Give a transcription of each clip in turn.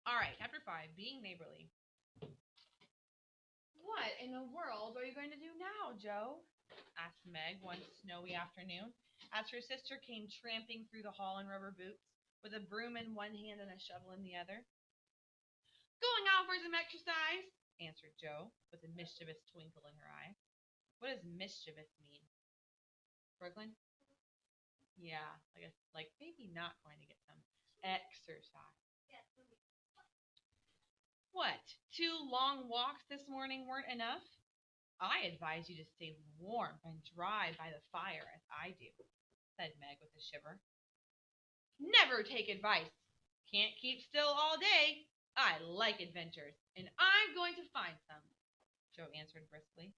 All right, chapter 5, being neighborly. What in the world are you going to do now, Joe? Asked Meg one snowy afternoon as her sister came tramping through the hall in rubber boots, with a broom in one hand and a shovel in the other. Going out for some exercise, answered Joe, with a mischievous twinkle in her eye. What does mischievous mean? Brooklyn? Yeah, like maybe not going to get some exercise. What? 2 long walks this morning weren't enough? I advise you to stay warm and dry by the fire as I do, said Meg with a shiver. Never take advice. Can't keep still all day. I like adventures, and I'm going to find some, Joe answered briskly.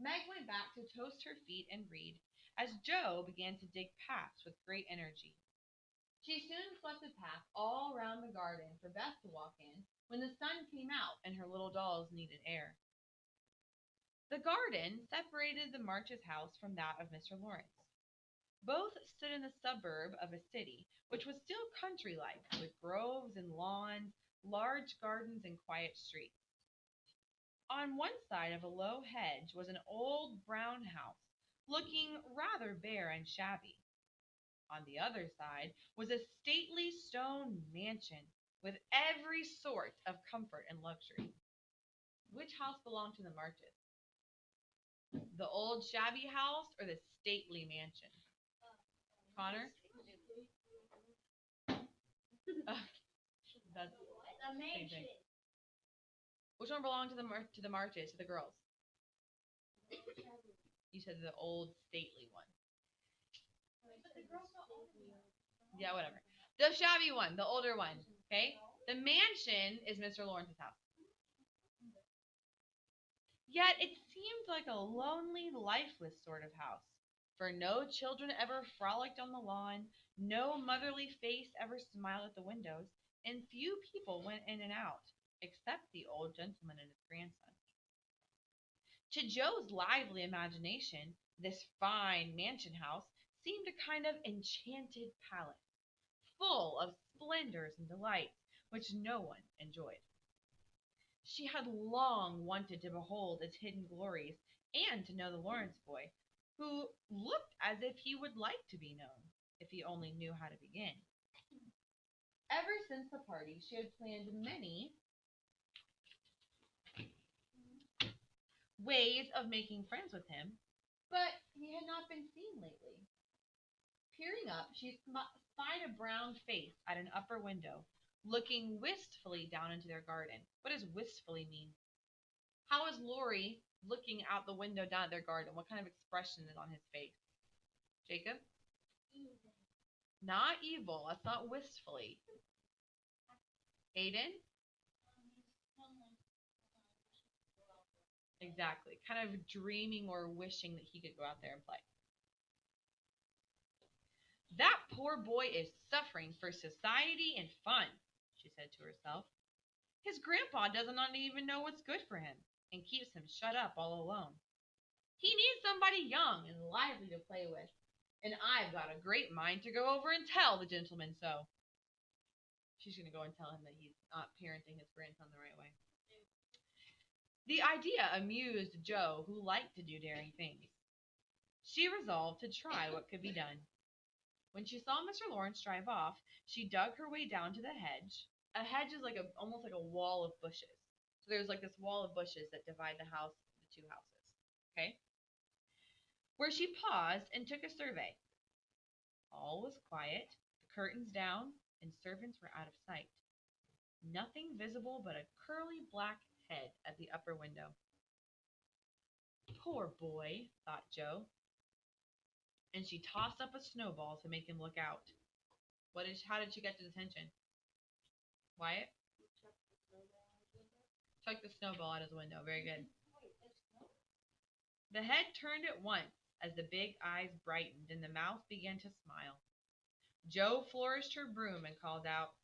Meg went back to toast her feet and read, as Joe began to dig paths with great energy. She soon swept a path all round the garden for Beth to walk in when the sun came out and her little dolls needed air. The garden separated the Marches' house from that of Mr. Lawrence. Both stood in the suburb of a city, which was still country-like, with groves and lawns, large gardens, and quiet streets. On one side of a low hedge was an old brown house, looking rather bare and shabby. On the other side was a stately stone mansion with every sort of comfort and luxury. Which house belonged to the Marches? The old shabby house or the stately mansion? Connor? That's the same thing. Which one belonged to the Marches, to the girls? You said the old stately one. Yeah, whatever. The shabby one, the older one. Okay? The mansion is Mr. Lawrence's house. Yet it seemed like a lonely, lifeless sort of house, for no children ever frolicked on the lawn, no motherly face ever smiled at the windows, and few people went in and out, except the old gentleman and his grandson. To Joe's lively imagination, this fine mansion house seemed a kind of enchanted palace, full of splendors and delights which no one enjoyed. She had long wanted to behold its hidden glories and to know the Lawrence boy, who looked as if he would like to be known, if he only knew how to begin. Ever since the party, she had planned many ways of making friends with him, but he had not been seen lately. Peering up, she spied a brown face at an upper window, looking wistfully down into their garden. What does wistfully mean? How is Lori looking out the window down at their garden? What kind of expression is on his face? Jacob? Not evil. That's not wistfully. Aiden? Exactly. Kind of dreaming or wishing that he could go out there and play. That poor boy is suffering for society and fun, she said to herself. His grandpa does not even know what's good for him and keeps him shut up all alone. He needs somebody young and lively to play with, and I've got a great mind to go over and tell the gentleman so. She's going to go and tell him that he's not parenting his grandson the right way. The idea amused Joe, who liked to do daring things. She resolved to try what could be done. When she saw Mr. Lawrence drive off, she dug her way down to the hedge. A hedge is almost like a wall of bushes. So there's like this wall of bushes that divide the house, the two houses. Okay? Where she paused and took a survey. All was quiet, the curtains down, and servants were out of sight. Nothing visible but a curly black head at the upper window. Poor boy, thought Joe, and she tossed up a snowball to make him look out. How did she get his attention? Wyatt? Chuck the snowball out his window. Very good. The head turned at once as the big eyes brightened and the mouth began to smile. Joe flourished her broom and called out,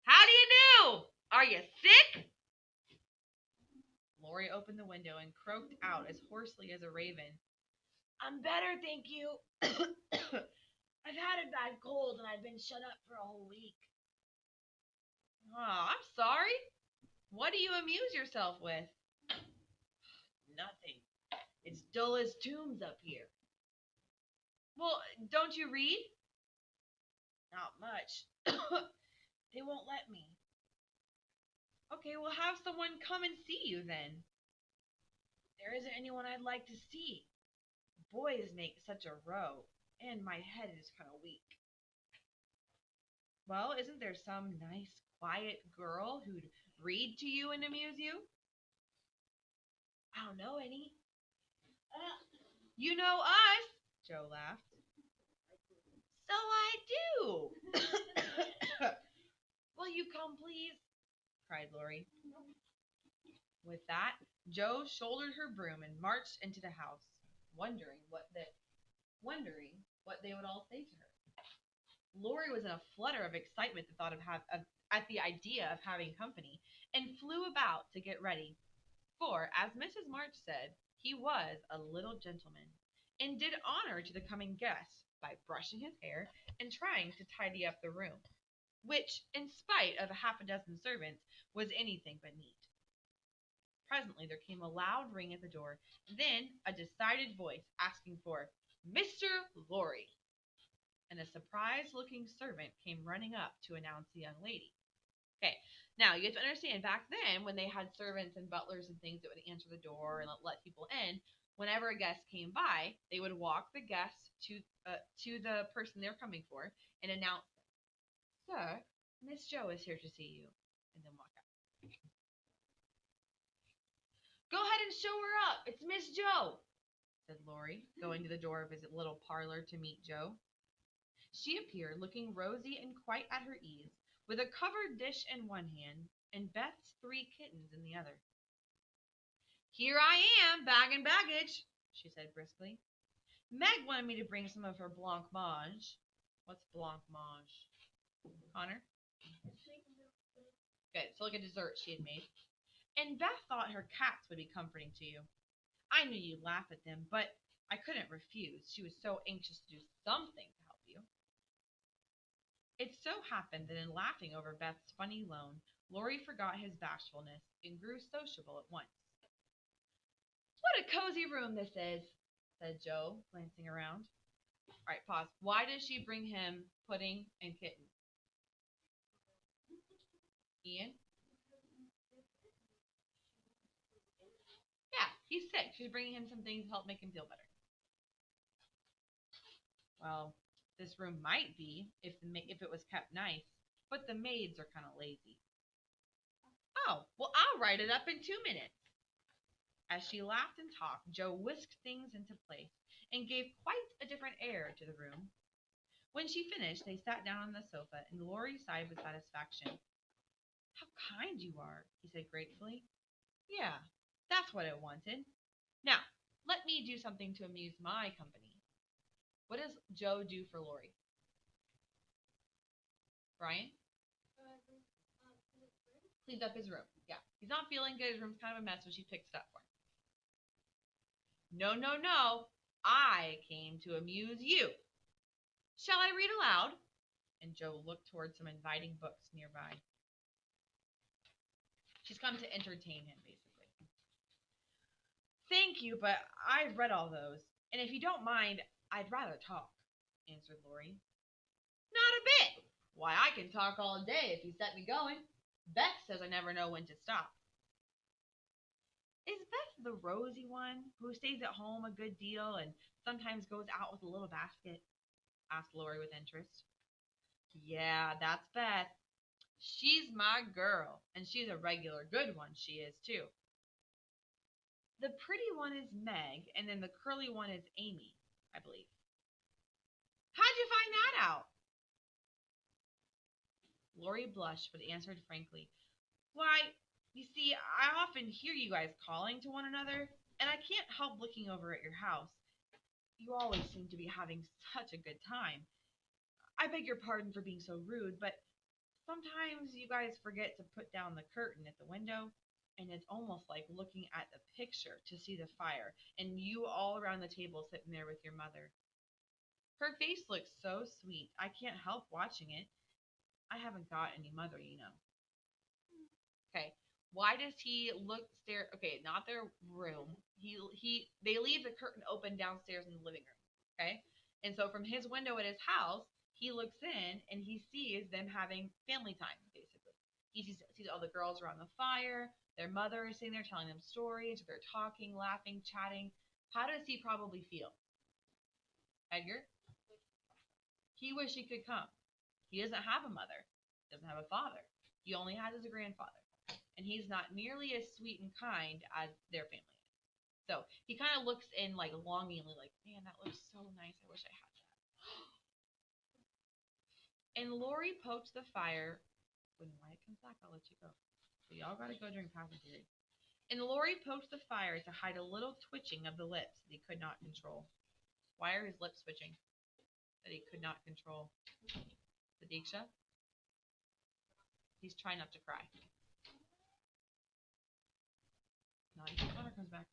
How do you do? Are you sick? Lori opened the window and croaked out as hoarsely as a raven. I'm better, thank you. I've had a bad cold and I've been shut up for a whole week. Oh, I'm sorry. What do you amuse yourself with? Nothing. It's dull as tombs up here. Well, don't you read? Not much. They won't let me. Okay, well, have someone come and see you then. There isn't anyone I'd like to see. Boys make such a row, and my head is kind of weak. Well, isn't there some nice, quiet girl who'd read to you and amuse you? I don't know any. You know us, Joe laughed. So I do. Will you come, please? Cried Lori. With that, Joe shouldered her broom and marched into the house, wondering what they would all say to her. Lori was in a flutter of excitement at the idea of having company, and flew about to get ready. For, as Mrs. March said, he was a little gentleman, and did honor to the coming guests by brushing his hair and trying to tidy up the room, which, in spite of half a dozen servants, was anything but neat. Presently there came a loud ring at the door, then a decided voice asking for Mr. Lorry, and a surprised looking servant came running up to announce the young lady. Okay, now you have to understand back then when they had servants and butlers and things that would answer the door and let people in, whenever a guest came by, they would walk the guest to the person they're coming for and announce, "Sir, Miss Joe is here to see you," and then walk out. "Go ahead and show her up. It's Miss Joe," said Lori, going to the door of his little parlor to meet Joe. She appeared looking rosy and quite at her ease, with a covered dish in one hand and Beth's 3 kittens in the other. "Here I am, bag and baggage," she said briskly. "Meg wanted me to bring some of her blancmange." What's blancmange, Connor? Good, so like a dessert she had made. "And Beth thought her cats would be comforting to you. I knew you'd laugh at them, but I couldn't refuse. She was so anxious to do something to help you." It so happened that in laughing over Beth's funny loan, Lorry forgot his bashfulness and grew sociable at once. "What a cozy room this is," said Joe, glancing around. All right, pause. Why does she bring him pudding and kitten? Ian? Yeah, he's sick. She's bringing him some things to help make him feel better. Well, this room might be if it was kept nice, but the maids are kind of lazy. "Oh, well, I'll write it up in 2 minutes." As she laughed and talked, Joe whisked things into place and gave quite a different air to the room. When she finished, they sat down on the sofa, and Lorry sighed with satisfaction. "How kind you are," he said gratefully. "Yeah, that's what I wanted. Now, let me do something to amuse my company." What does Joe do for Lori? Brian? Cleans up his room. Yeah. He's not feeling good. His room's kind of a mess, so she picks it up for him. "No, no, no. I came to amuse you. Shall I read aloud?" And Joe looked toward some inviting books nearby. She's come to entertain him, basically. "Thank you, but I've read all those. And if you don't mind, I'd rather talk," answered Lori. "Not a bit. Why, I can talk all day if you set me going. Beth says I never know when to stop." "Is Beth the rosy one who stays at home a good deal and sometimes goes out with a little basket?" asked Lori with interest. "Yeah, that's Beth. She's my girl, and she's a regular good one, she is too. The pretty one is Meg, and then the curly one is Amy, I believe." "How'd you find that out?" Lori blushed, but answered frankly, "Why, you see, I often hear you guys calling to one another, and I can't help looking over at your house. You always seem to be having such a good time. I beg your pardon for being so rude, but sometimes you guys forget to put down the curtain at the window, and it's almost like looking at the picture to see the fire, and you all around the table sitting there with your mother. Her face looks so sweet, I can't help watching it. I haven't got any mother, you know." Okay. Why does he stare? Okay, not their room. They leave the curtain open downstairs in the living room. Okay, and so from his window at his house, he looks in and he sees them having family time. Basically, he sees all the girls around the fire. Their mother is sitting there telling them stories. They're talking, laughing, chatting. How does he probably feel, Edgar? He wish he could come. He doesn't have a mother. Doesn't have a father. He only has his grandfather, and he's not nearly as sweet and kind as their family is. So he kind of looks in like longingly, like, man, that looks so nice. I wish I had that. And Lori poked the fire. When Wyatt comes back, I'll let you go. So y'all gotta go during passing period. And Lori poked the fire to hide a little twitching of the lips that he could not control. Why are his lips twitching? That he could not control. The Diksha? He's trying not to cry. Not until Connor comes back.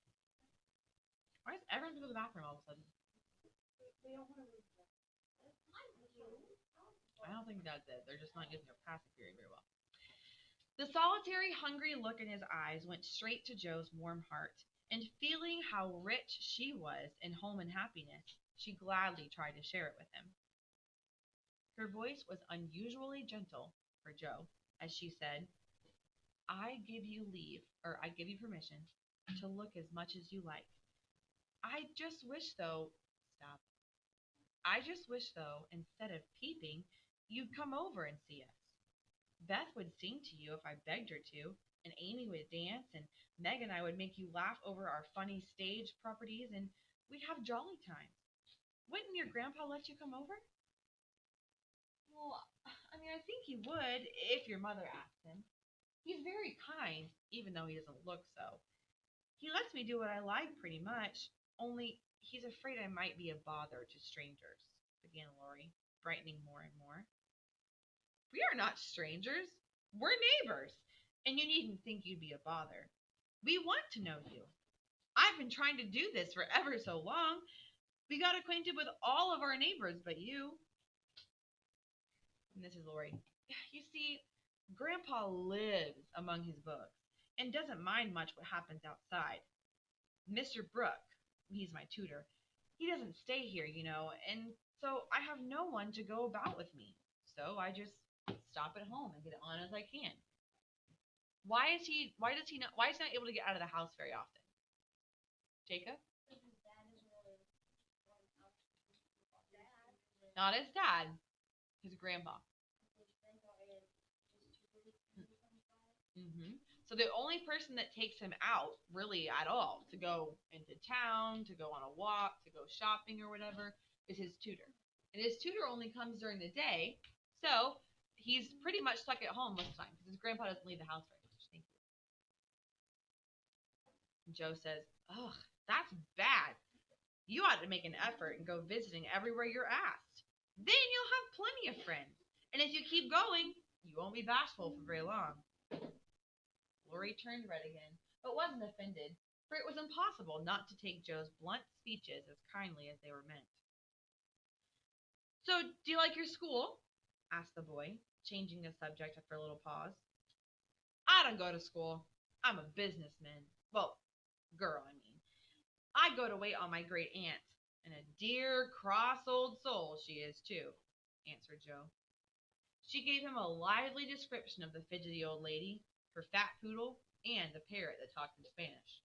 Why does everyone go to the bathroom all of a sudden? I don't think that's it. They're just not using their passing period very well. The solitary, hungry look in his eyes went straight to Joe's warm heart, and feeling how rich she was in home and happiness, she gladly tried to share it with him. Her voice was unusually gentle for Joe as she said, I give you permission to look as much as you like. I just wish though, stop. I just wish though, instead of peeping, you'd come over and see us. Beth would sing to you if I begged her to, and Amy would dance, and Meg and I would make you laugh over our funny stage properties, and we'd have jolly times. Wouldn't your grandpa let you come over? Well, I mean, I think he would if your mother asked him. He's very kind, even though he doesn't look so. He lets me do what I like pretty much, only he's afraid I might be a bother to strangers, began Lori, brightening more and more. We are not strangers. We're neighbors, and you needn't think you'd be a bother. We want to know you. I've been trying to do this for ever so long. We got acquainted with all of our neighbors but you. And this is Lori. You see, Grandpa lives among his books and doesn't mind much what happens outside. Mr. Brooke, he's my tutor, he doesn't stay here, and so I have no one to go about with me. So I just stop at home and get it on as I can. Why is he not able to get out of the house very often? Jacob? Not his dad, his grandpa. So the only person that takes him out, really at all, to go into town, to go on a walk, to go shopping or whatever, is his tutor. And his tutor only comes during the day, so he's pretty much stuck at home most of the time because his grandpa doesn't leave the house very much. Thank you. And Joe says, ugh, that's bad. You ought to make an effort and go visiting everywhere you're asked. Then you'll have plenty of friends. And if you keep going, you won't be bashful for very long. Lori turned red again, but wasn't offended, for it was impossible not to take Joe's blunt speeches as kindly as they were meant. So, do you like your school? Asked the boy, changing the subject after a little pause. I don't go to school. I'm a businessman. Well, girl, I mean. I go to wait on my great aunt, and a dear, cross old soul she is, too, answered Joe. She gave him a lively description of the fidgety old lady, her fat poodle, and the parrot that talked in Spanish.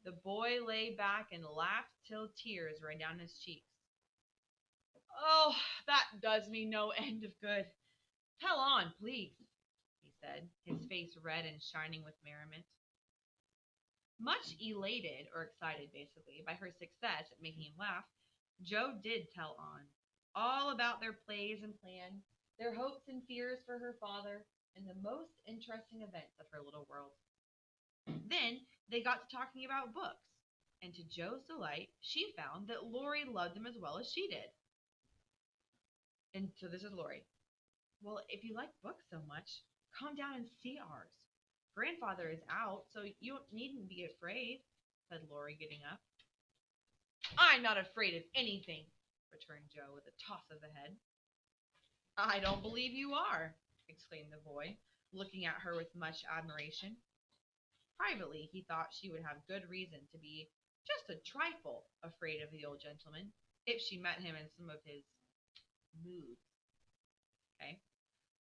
The boy lay back and laughed till tears ran down his cheeks. Oh, that does me no end of good. Tell on, please, he said, his face red and shining with merriment. Much elated, or excited basically, by her success at making him laugh, Joe did tell on, all about their plays and plans, their hopes and fears for her father, and the most interesting events of her little world. Then they got to talking about books, and to Joe's delight, she found that Lori loved them as well as she did. And so this is Lori. Well, if you like books so much, come down and see ours. Grandfather is out, so you needn't be afraid, said Lori, getting up. I'm not afraid of anything, returned Joe with a toss of the head. I don't believe you are, exclaimed the boy, looking at her with much admiration. Privately, he thought she would have good reason to be just a trifle afraid of the old gentleman if she met him in some of his moods. Okay?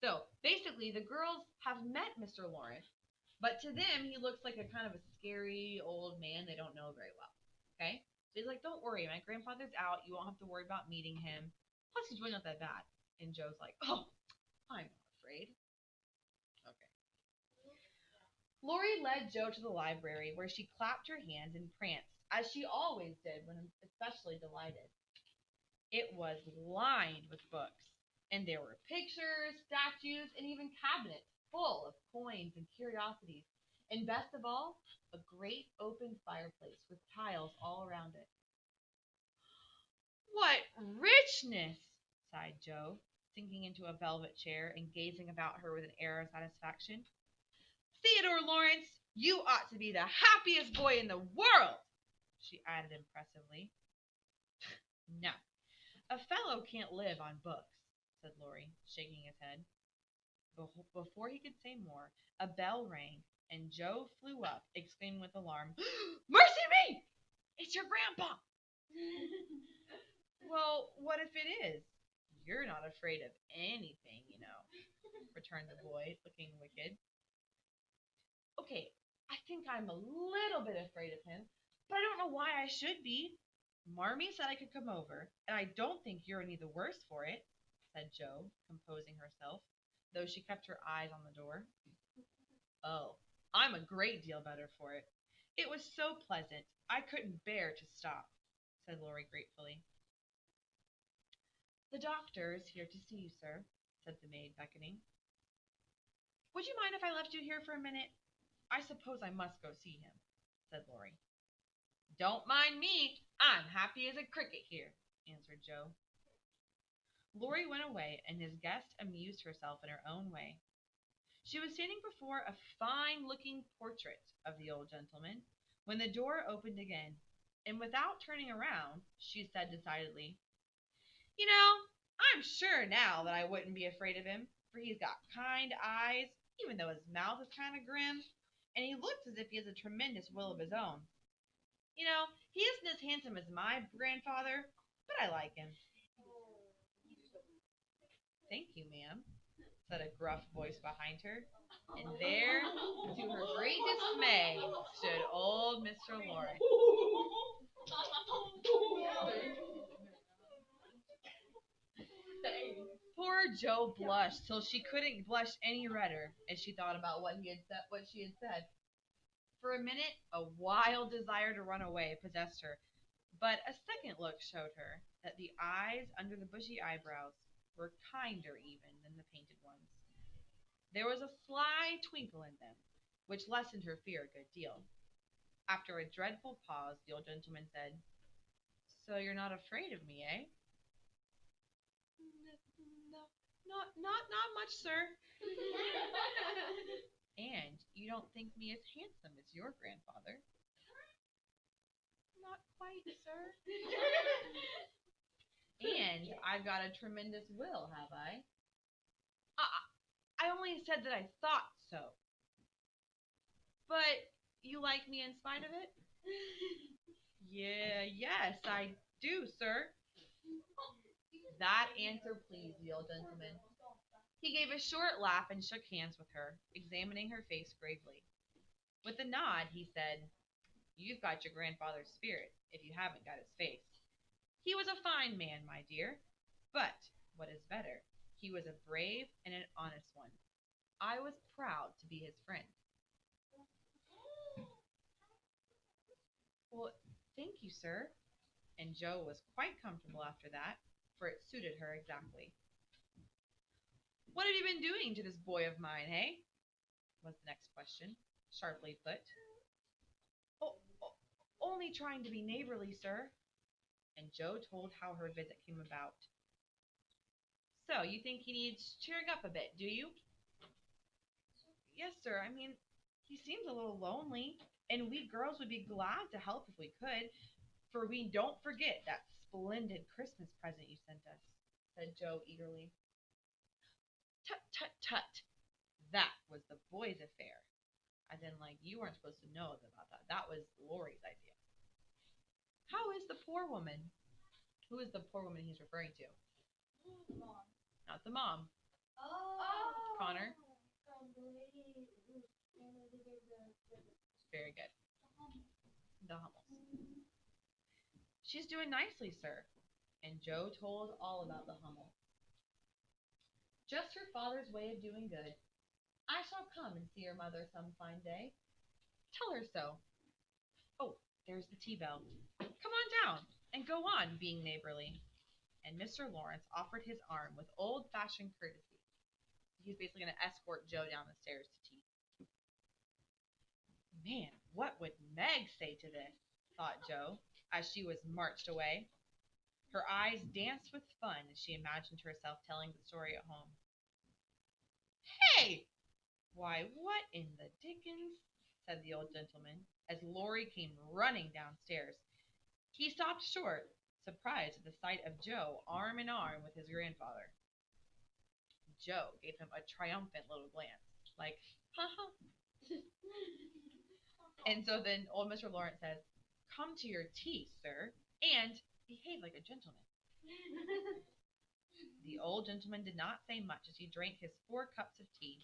So basically, the girls have met Mr. Lawrence, but to them, he looks like a kind of a scary old man they don't know very well. Okay? So he's like, don't worry, my grandfather's out. You won't have to worry about meeting him. Plus, he's really not that bad. And Joe's like, oh, I'm not afraid. Okay. Lori led Joe to the library where she clapped her hands and pranced, as she always did when especially delighted. It was lined with books, and there were pictures, statues, and even cabinets full of coins and curiosities. And best of all, a great open fireplace with tiles all around it. What richness! Sighed Joe, sinking into a velvet chair and gazing about her with an air of satisfaction. Theodore Lawrence, you ought to be the happiest boy in the world, she added impressively. No, a fellow can't live on books, said Laurie, shaking his head. Before he could say more, a bell rang, and Joe flew up, exclaiming with alarm, Mercy me! It's your grandpa! Well, what if it is? You're not afraid of anything, returned the boy, looking wicked. Okay, I think I'm a little bit afraid of him, but I don't know why I should be. Marmee said I could come over, and I don't think you're any the worse for it, said Joe, composing herself, though she kept her eyes on the door. Oh, I'm a great deal better for it. It was so pleasant, I couldn't bear to stop, said Laurie gratefully. The doctor is here to see you, sir, said the maid, beckoning. Would you mind if I left you here for a minute? I suppose I must go see him, said Laurie. Don't mind me. I'm happy as a cricket here, answered Joe. Laurie went away, and his guest amused herself in her own way. She was standing before a fine-looking portrait of the old gentleman when the door opened again, and without turning around, she said decidedly, You know, I'm sure now that I wouldn't be afraid of him, for he's got kind eyes, even though his mouth is kind of grim, and he looks as if he has a tremendous will of his own. He isn't as handsome as my grandfather, but I like him. Thank you, ma'am, said a gruff voice behind her, and there, to her great dismay, stood old Mr. Lawrence. Poor Joe blushed till she couldn't blush any redder as she thought about what she had said. For a minute, a wild desire to run away possessed her, but a second look showed her that the eyes under the bushy eyebrows were kinder even than the painted ones. There was a sly twinkle in them, which lessened her fear a good deal. After a dreadful pause, the old gentleman said, So you're not afraid of me, eh? No, not much, sir. And you don't think me as handsome as your grandfather? Not quite, sir. And I've got a tremendous will, have I? I only said that I thought so. But you like me in spite of it? Yes, I do, sir. That answer pleased the old gentleman. He gave a short laugh and shook hands with her, examining her face gravely. With a nod, he said, You've got your grandfather's spirit, if you haven't got his face. He was a fine man, my dear, but, what is better, he was a brave and an honest one. I was proud to be his friend. Well, thank you, sir. And Joe was quite comfortable after that, for it suited her exactly. What have you been doing to this boy of mine, eh? Was the next question, sharply put. Oh, only trying to be neighborly, sir. And Joe told how her visit came about. So, you think he needs cheering up a bit, do you? Yes, sir. I mean, he seems a little lonely, and we girls would be glad to help if we could, for we don't forget that splendid Christmas present you sent us, said Joe eagerly. Tut, tut, tut. That was the boys' affair. As in, like, you weren't supposed to know about that. That was Lori's idea. How is the poor woman? Who is the poor woman he's referring to? Mom. Not the mom. Oh. Connor? The lady who's Very good. The Hummels. She's doing nicely, sir. And Joe told all about the Hummel. Just her father's way of doing good. I shall come and see your mother some fine day. Tell her so. Oh, there's the tea bell. Come on down and go on being neighborly. And Mr. Lawrence offered his arm with old-fashioned courtesy. He's basically going to escort Joe down the stairs to tea. Man, what would Meg say to this? Thought Joe, as she was marched away. Her eyes danced with fun as she imagined herself telling the story at home. Hey! Why, what in the dickens? Said the old gentleman, as Laurie came running downstairs. He stopped short, surprised at the sight of Joe arm in arm with his grandfather. Joe gave him a triumphant little glance, like, haha. And so then old Mr. Lawrence says, come to your tea, sir, and behave like a gentleman. The old gentleman did not say much as he drank his 4 cups of tea.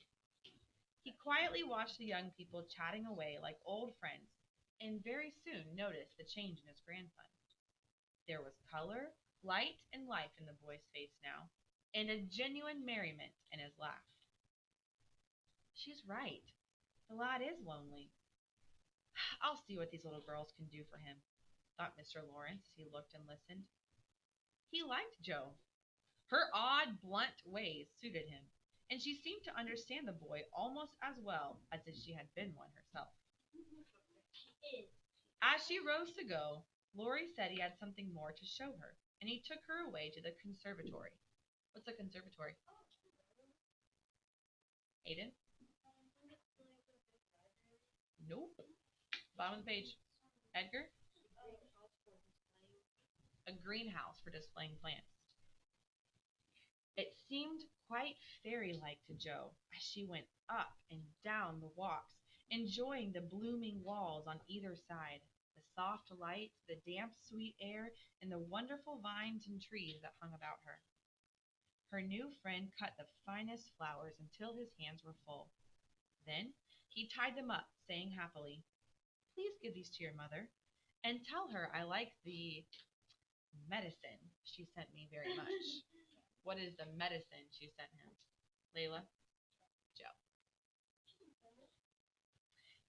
He quietly watched the young people chatting away like old friends, and very soon noticed the change in his grandson. There was color, light, and life in the boy's face now, and a genuine merriment in his laugh. She's right. The lad is lonely. I'll see what these little girls can do for him, thought Mr. Lawrence as he looked and listened. He liked Jo. Her odd, blunt ways suited him, and she seemed to understand the boy almost as well as if she had been one herself. As she rose to go, Laurie said he had something more to show her, and he took her away to the conservatory. What's a conservatory? Aiden? Nope. Bottom of the page. Edgar? A greenhouse for displaying plants. It seemed quite fairy-like to Jo as she went up and down the walks, enjoying the blooming walls on either side, the soft light, the damp, sweet air, and the wonderful vines and trees that hung about her. Her new friend cut the finest flowers until his hands were full. Then he tied them up, saying happily, please give these to your mother, and tell her I like the medicine she sent me very much. What is the medicine she sent him? Layla? Joe.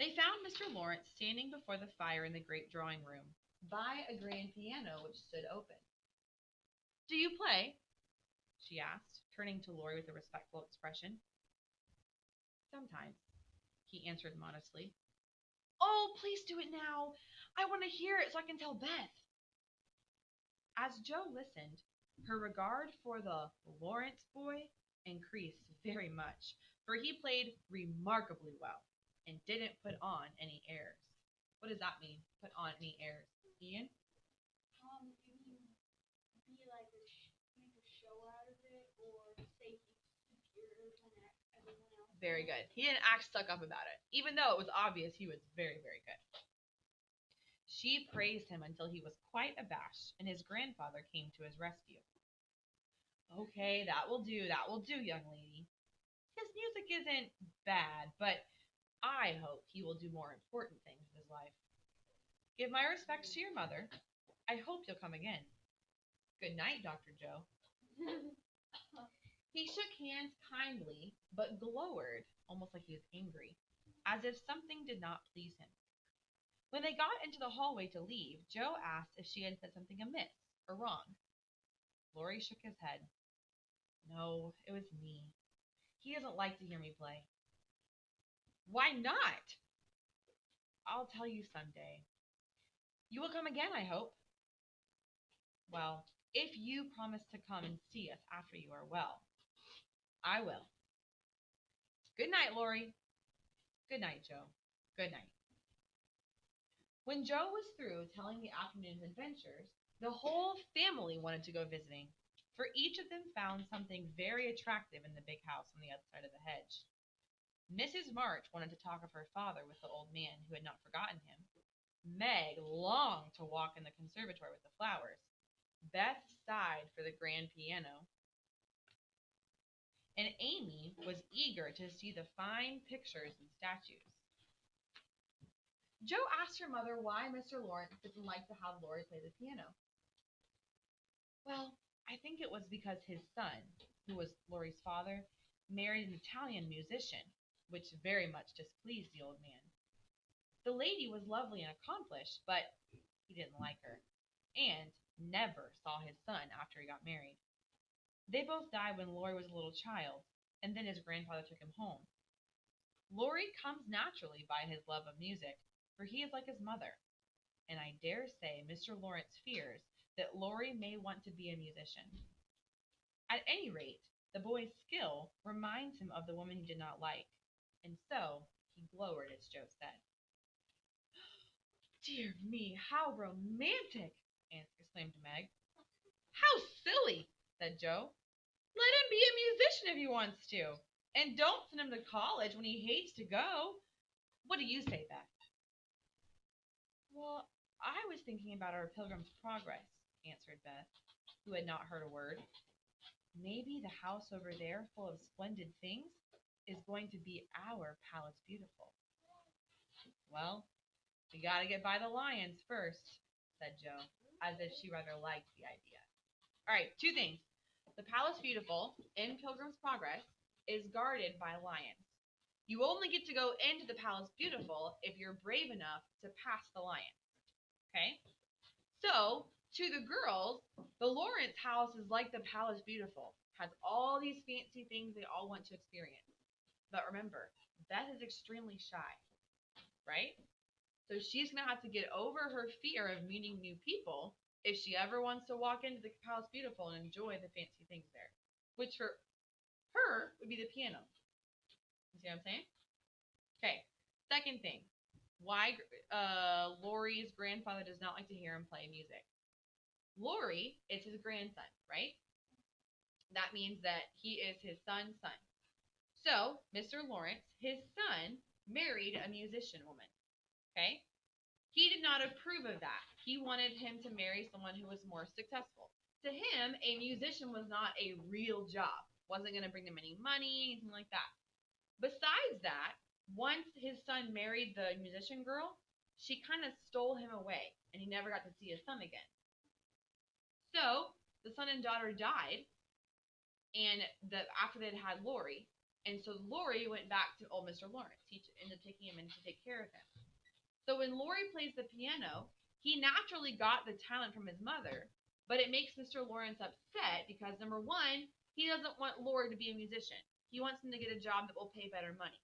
They found Mr. Lawrence standing before the fire in the great drawing room, by a grand piano which stood open. Do you play? She asked, turning to Laurie with a respectful expression. Sometimes, he answered modestly. Oh, please do it now. I want to hear it so I can tell Beth. As Jo listened, her regard for the Lawrence boy increased very much, for he played remarkably well and didn't put on any airs. What does that mean, put on any airs? Ian? You mean be like make a show out of it, or say he's superior to everyone else? Very good. He didn't act stuck up about it, even though it was obvious he was very, very good. She praised him until he was quite abashed, and his grandfather came to his rescue. Okay, that will do, young lady. His music isn't bad, but I hope he will do more important things in his life. Give my respects to your mother. I hope you'll come again. Good night, Dr. Joe. He shook hands kindly, but glowered, almost like he was angry, as if something did not please him. When they got into the hallway to leave, Jo asked if she had said something amiss or wrong. Laurie shook his head. No, it was me. He doesn't like to hear me play. Why not? I'll tell you someday. You will come again, I hope. Well, if you promise to come and see us after you are well, I will. Good night, Laurie. Good night, Jo. Good night. When Jo was through telling the afternoon's adventures, the whole family wanted to go visiting, for each of them found something very attractive in the big house on the other side of the hedge. Mrs. March wanted to talk of her father with the old man who had not forgotten him. Meg longed to walk in the conservatory with the flowers. Beth sighed for the grand piano, and Amy was eager to see the fine pictures and statues. Jo asked her mother why Mr. Lawrence didn't like to have Laurie play the piano. Well, I think it was because his son, who was Laurie's father, married an Italian musician, which very much displeased the old man. The lady was lovely and accomplished, but he didn't like her, and never saw his son after he got married. They both died when Laurie was a little child, and then his grandfather took him home. Laurie comes naturally by his love of music, for he is like his mother, and I dare say Mr. Lawrence fears that Laurie may want to be a musician. At any rate, the boy's skill reminds him of the woman he did not like, and so he glowered, as Jo said. Dear me, how romantic! exclaimed Meg. How silly, said Jo. Let him be a musician if he wants to, and don't send him to college when he hates to go. What do you say, Beth? Well, I was thinking about our Pilgrim's Progress, answered Beth, who had not heard a word. Maybe the house over there, full of splendid things, is going to be our Palace Beautiful. Well, we got to get by the lions first, said Jo, as if she rather liked the idea. All right, two things. The Palace Beautiful in Pilgrim's Progress is guarded by lions. You only get to go into the Palace Beautiful if you're brave enough to pass the lions. Okay? So, to the girls, the Lawrence house is like the Palace Beautiful. Has all these fancy things they all want to experience. But remember, Beth is extremely shy, right? So she's going to have to get over her fear of meeting new people if she ever wants to walk into the Palace Beautiful and enjoy the fancy things there. Which for her would be the piano. You see what I'm saying? Okay. Second thing. Why Laurie's grandfather does not like to hear him play music. Laurie is his grandson, right? That means that he is his son's son. So, Mr. Lawrence, his son, married a musician woman. Okay? He did not approve of that. He wanted him to marry someone who was more successful. To him, a musician was not a real job. Wasn't going to bring him any money, anything like that. Besides that, once his son married the musician girl, she kind of stole him away, and he never got to see his son again. So, the son and daughter died, and after they'd had Laurie, and so Laurie went back to old Mr. Lawrence. He ended up taking him in to take care of him. So when Laurie plays the piano, he naturally got the talent from his mother, but it makes Mr. Lawrence upset because, number one, he doesn't want Laurie to be a musician. He wants him to get a job that will pay better money.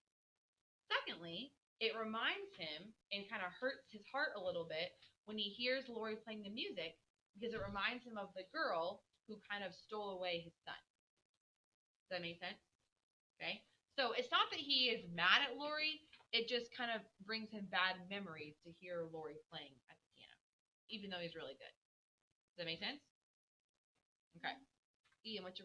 Secondly, it reminds him and kind of hurts his heart a little bit when he hears Laurie playing the music because it reminds him of the girl who kind of stole away his son. Does that make sense? Okay. So it's not that he is mad at Laurie. It just kind of brings him bad memories to hear Laurie playing at the piano, even though he's really good. Does that make sense? Okay. Ian, what's your